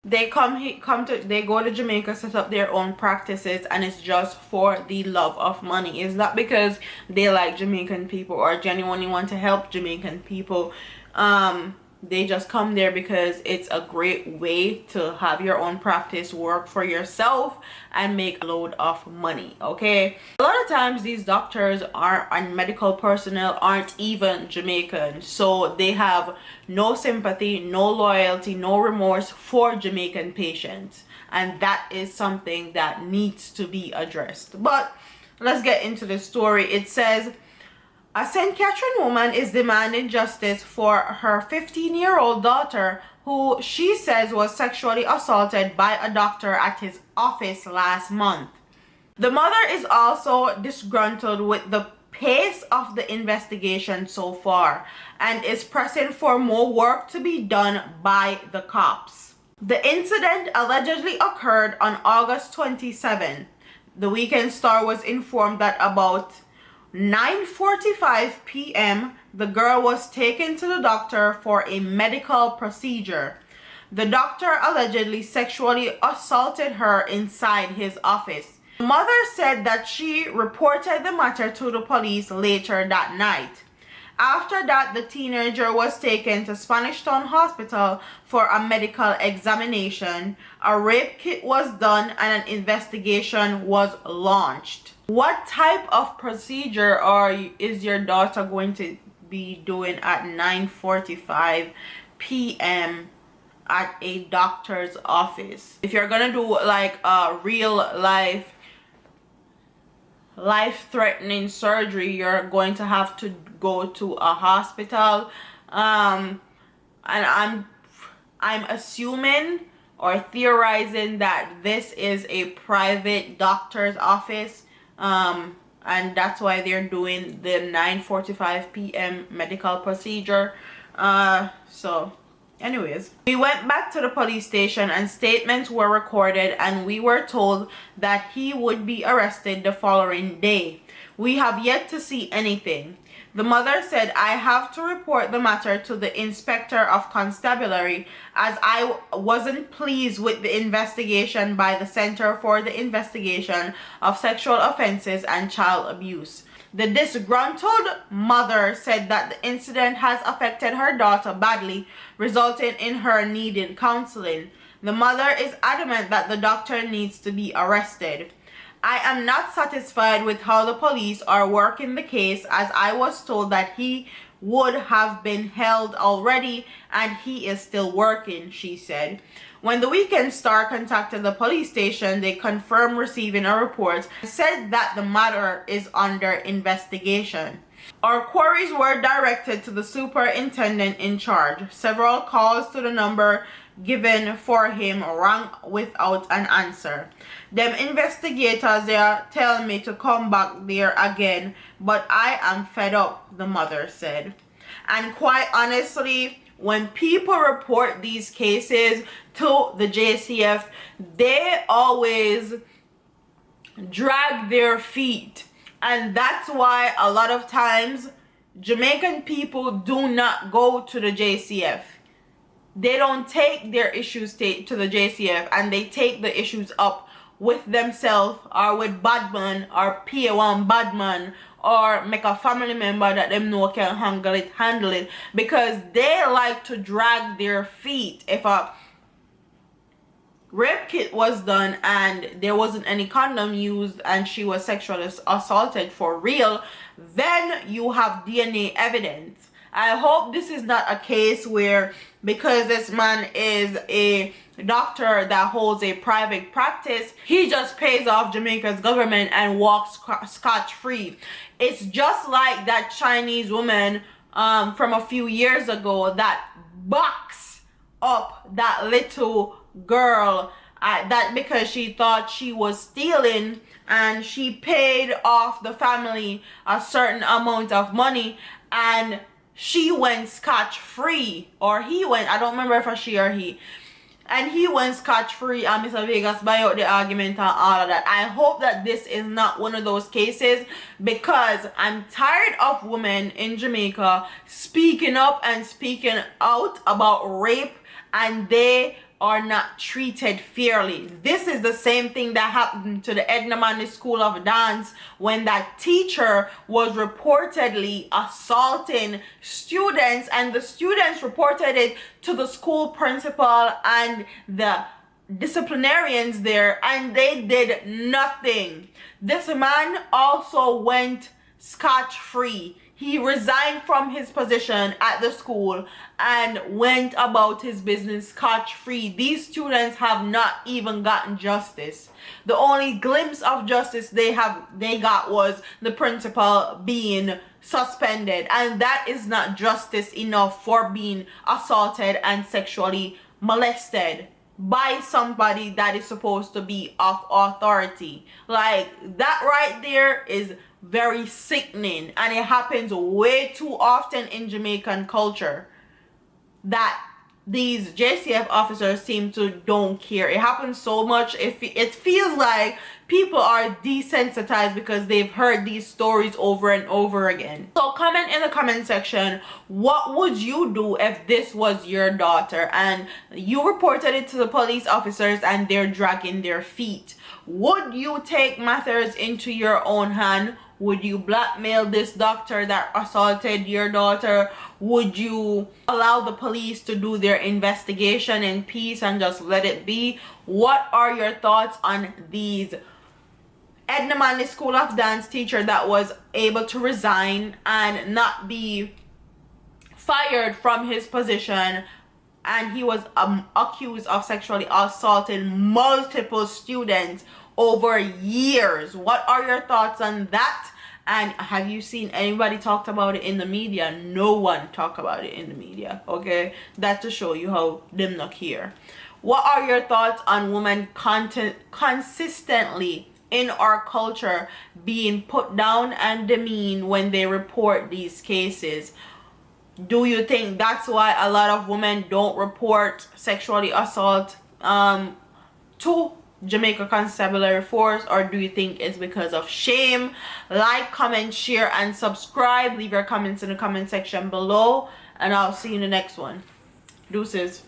They they go to Jamaica, set up their own practices, and it's just for the love of money. It's not because they like Jamaican people or genuinely want to help Jamaican people. They just come there because it's a great way to have your own practice, work for yourself, and make a load of money. Okay, a lot of times these doctors and medical personnel aren't even Jamaican, so they have no sympathy, no loyalty, no remorse for Jamaican patients, and that is something that needs to be addressed. But let's get into the story. It says a St. Catherine woman is demanding justice for her 15-year-old daughter who she says was sexually assaulted by a doctor at his office last month. The mother is also disgruntled with the pace of the investigation so far and is pressing for more work to be done by the cops. The incident allegedly occurred on August 27. The Weekend Star was informed that about 9:45 p.m. the girl was taken to the doctor for a medical procedure. The doctor allegedly sexually assaulted her inside his office. The mother said that she reported the matter to the police later that night. After that, the teenager was taken to Spanish Town Hospital for a medical examination. A rape kit was done and an investigation was launched. What type of procedure is your daughter going to be doing at 9:45 p.m. at a doctor's office? If you're gonna do like a real life-threatening surgery, you're going to have to go to a hospital, and I'm assuming or theorizing that this is a private doctor's office, and that's why they're doing the 9:45 p.m. medical procedure. So anyways, we went back to the police station and statements were recorded, and we were told that he would be arrested the following day. We have yet to see anything. The mother said, I have to report the matter to the Inspector of Constabulary as I wasn't pleased with the investigation by the Center for the Investigation of Sexual Offenses and Child Abuse. The disgruntled mother said that the incident has affected her daughter badly, resulting in her needing counseling. The mother is adamant that the doctor needs to be arrested. I am not satisfied with how the police are working the case, as I was told that he would have been held already and he is still working, she said. When the Weekend Star contacted the police station, they confirmed receiving a report and said that the matter is under investigation. Our queries were directed to the superintendent in charge. Several calls to the number given for him rang without an answer. Them investigators there tell me to come back there again, but I am fed up, the mother said. And quite honestly, when people report these cases to the JCF, they always drag their feet, and that's why a lot of times Jamaican people do not go to the JCF. They don't take their issues to the JCF, and they take the issues up with themselves or with badman or PA1 badman, or make a family member that them know can handle it, because they like to drag their feet. If a rape kit was done and there wasn't any condom used and she was sexually assaulted for real, then you have DNA evidence. I hope this is not a case where, because this man is a doctor that holds a private practice, he just pays off Jamaica's government and walks scotch-free. It's just like that Chinese woman from a few years ago that boxed up that little girl that because she thought she was stealing, and she paid off the family a certain amount of money and she went scotch-free, or he went, I don't remember if it's she or he, and he went scotch-free, and Mr. Vegas buy out the argument and all of that. I hope that this is not one of those cases, because I'm tired of women in Jamaica speaking up and speaking out about rape, and they are not treated fairly. This is the same thing that happened to the Edna Manley School of Dance when that teacher was reportedly assaulting students, and the students reported it to the school principal and the disciplinarians there, and they did nothing. This man also went scot-free. He resigned from his position at the school and went about his business scot-free. These students have not even gotten justice. The only glimpse of justice they got was the principal being suspended, and that is not justice enough for being assaulted and sexually molested by somebody that is supposed to be of authority. Like, that right there is very sickening, and it happens way too often in Jamaican culture that these JCF officers seem to don't care. It happens so much. It feels like people are desensitized because they've heard these stories over and over again. So comment in the comment section, what would you do if this was your daughter and you reported it to the police officers and they're dragging their feet? Would you take matters into your own hand? Would you blackmail this doctor that assaulted your daughter? Would you allow the police to do their investigation in peace and just let it be? What are your thoughts on these Edna Manley School of Dance teacher that was able to resign and not be fired from his position, and he was accused of sexually assaulting multiple students over years? What are your thoughts on that? And have you seen anybody talked about it in the media? No one talk about it in the media. Okay, that to show you how them not here. What are your thoughts on women consistently in our culture being put down and demeaned when they report these cases? Do you think that's why a lot of women don't report sexually assault to Jamaica Constabulary Force, or do you think it's because of shame? Like, comment, share, and subscribe. Leave your comments in the comment section below, and I'll see you in the next one. Deuces.